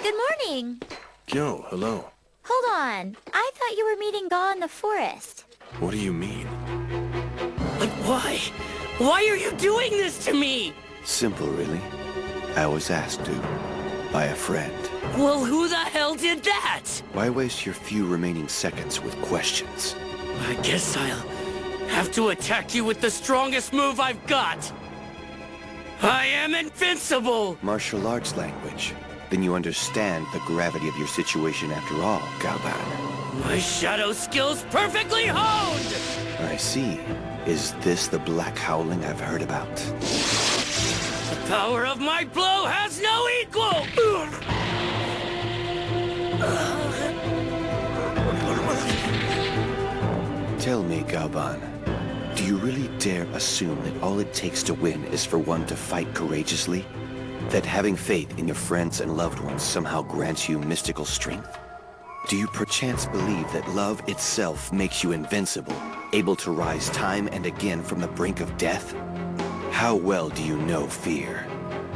good morning. Yo, hello. Hold on. I thought you were meeting Gaw in the forest. What do you mean? But why? Why are you doing this to me? Simple, really. I was asked to. By a friend. Well, who the hell did that? Why waste your few remaining seconds with questions? I guess I'll have to attack you with the strongest move I've got. I am invincible! Martial arts language. Then you understand the gravity of your situation after all, Gaoban. My shadow skills perfectly honed! I see. Is this the black howling I've heard about? The power of my blow has no equal! Tell me, Gaoban, do you really dare assume that all it takes to win is for one to fight courageously? That having faith in your friends and loved ones somehow grants you mystical strength? Do you perchance believe that love itself makes you invincible, able to rise time and again from the brink of death? How well do you know fear?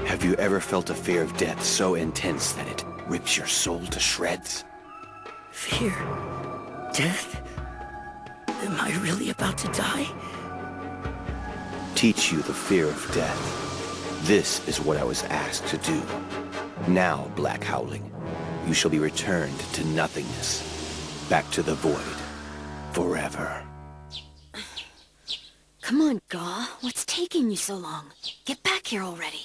Have you ever felt a fear of death so intense that it rips your soul to shreds? Fear? Death? Am I really about to die? Teach you the fear of death. This is what I was asked to do. Now, Black Howling, you shall be returned to nothingness. Back to the void. Forever. Come on, Gaw. What's taking you so long? Get back here already.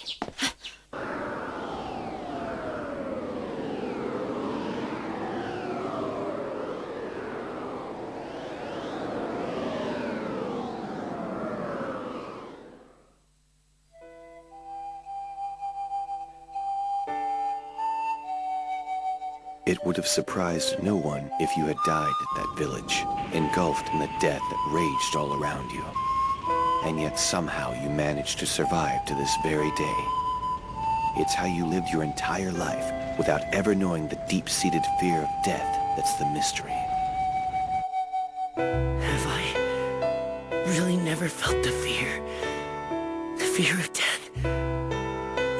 It would have surprised no one if you had died at that village, engulfed in the death that raged all around you. And yet somehow you managed to survive to this very day. It's how you lived your entire life without ever knowing the deep-seated fear of death that's the mystery. Have I really never felt the fear? The fear of death?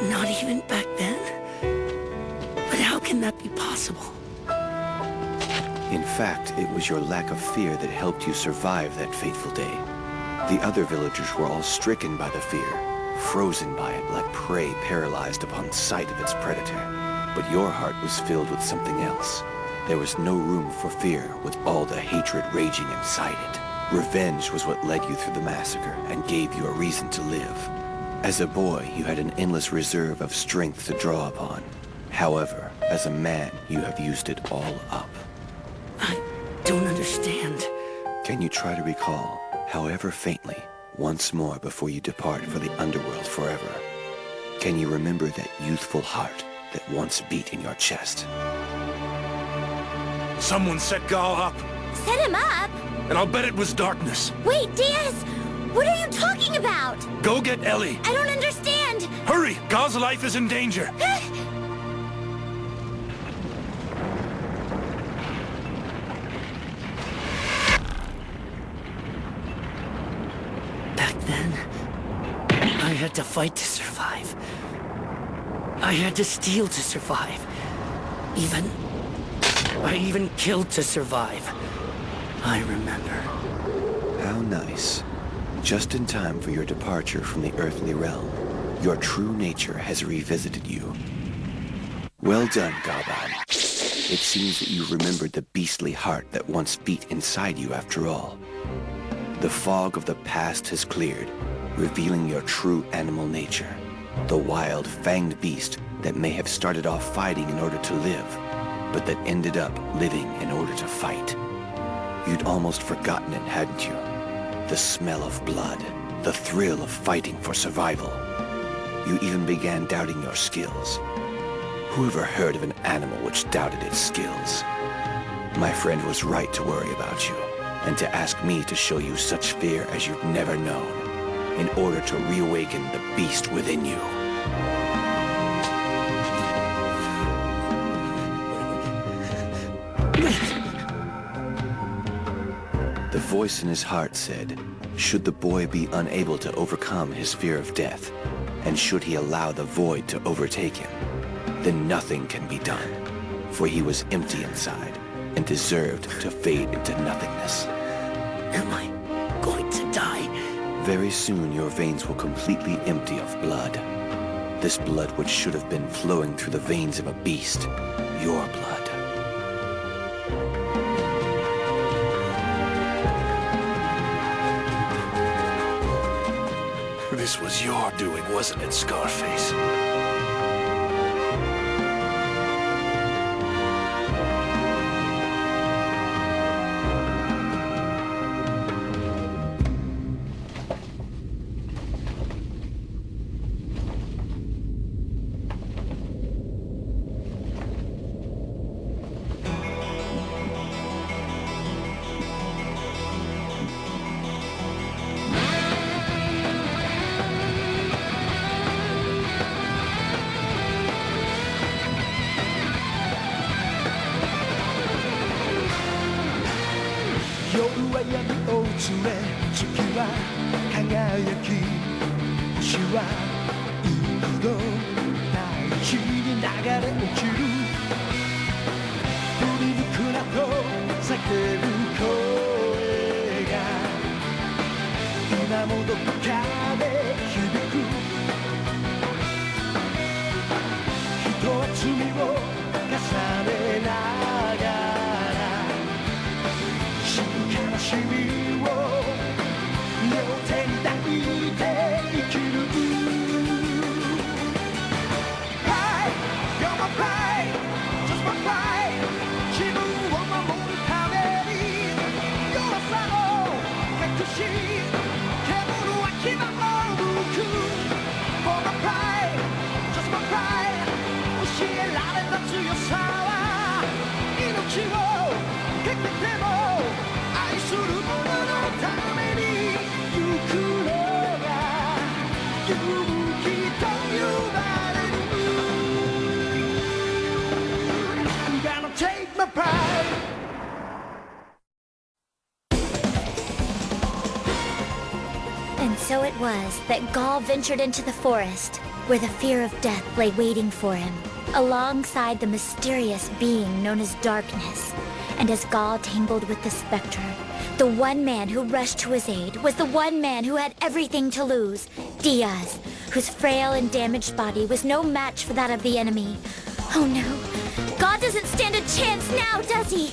Not even back then? But how can that be possible? In fact, it was your lack of fear that helped you survive that fateful day. The other villagers were all stricken by the fear, frozen by it like prey paralyzed upon sight of its predator. But your heart was filled with something else. There was no room for fear with all the hatred raging inside it. Revenge was what led you through the massacre and gave you a reason to live. As a boy, you had an endless reserve of strength to draw upon. However, as a man, you have used it all up. I don't understand. Can you try to recall, however faintly, once more before you depart for the underworld forever? Can you remember that youthful heart that once beat in your chest? Someone set Gaw up, Set him up? and I'll bet it was darkness. Wait, Diaz! What are you talking about? Go get Ellie. I don't understand. Hurry! Gaw's life is in danger. Back then, I had to fight to survive. I had to steal to survive. I even killed to survive. I remember. How nice. Just in time for your departure from the earthly realm, your true nature has revisited you. Well done, Gaoban. It seems that you remembered the beastly heart that once beat inside you after all. The fog of the past has cleared, revealing your true animal nature. The wild, fanged beast that may have started off fighting in order to live, but that ended up living in order to fight. You'd almost forgotten it, hadn't you? The smell of blood, the thrill of fighting for survival. You even began doubting your skills. Whoever heard of an animal which doubted its skills? My friend was right to worry about you, and to ask me to show you such fear as you've never known, in order to reawaken the beast within you. The voice in his heart said, should the boy be unable to overcome his fear of death, and should he allow the void to overtake him, then nothing can be done, for he was empty inside and deserved to fade into nothingness. Am I going to die? Very soon your veins will completely empty of blood. This blood which should have been flowing through the veins of a beast, your blood. This was your doing, wasn't it, Scarface? And so it was that Gaul ventured into the forest, where the fear of death lay waiting for him, alongside the mysterious being known as Darkness. And as Gaul tangled with the Spectre, the one man who rushed to his aid was the one man who had everything to lose, Diaz, whose frail and damaged body was no match for that of the enemy. Oh no, God doesn't stand a chance now, does he?